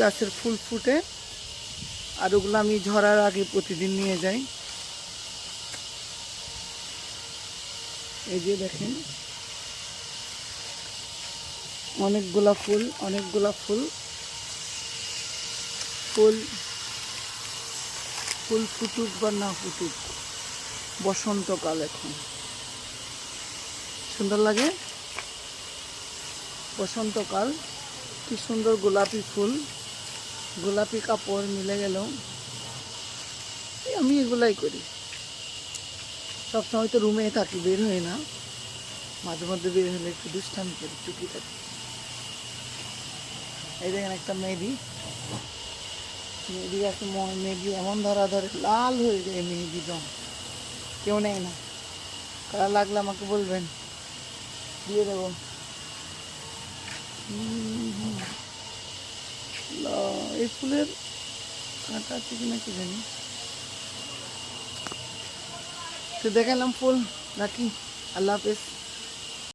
গাছের ফুল ফুটে, আর ওগুলো আমি ঝরার আগে প্রতিদিন নিয়ে যাই। এই যে দেখেন অনেকগুলা ফুল, অনেকগুলা ফুল ফুল ফুল ফুটুক বা না ফুটুক, বসন্তকাল এখন সুন্দর লাগে। বসন্তকাল কি সুন্দর, গোলাপি ফুল, গোলাপি কাপড় মিলে গেল। আমি এগুলাই করি, সবসময় তো রুমে থাকি, বের হই না, মাঝে মধ্যে বের হলে একটু দুষ্টামি করি, চুকি থাকি। এই দেখেন একটা মেহেদি, মেহেদি গাছে মেহেদি এমন ধরা ধরে লাল হয়ে যায়, মেহেদি রং কেউ নেয় না। কারা লাগলে আমাকে বলবেন, দিয়ে দেবো। এই ফুলের কাঁটা আছে কিনা কি জানি। তো দেখালাম ফুল, রাখি, আল্লাহ হাফেজ।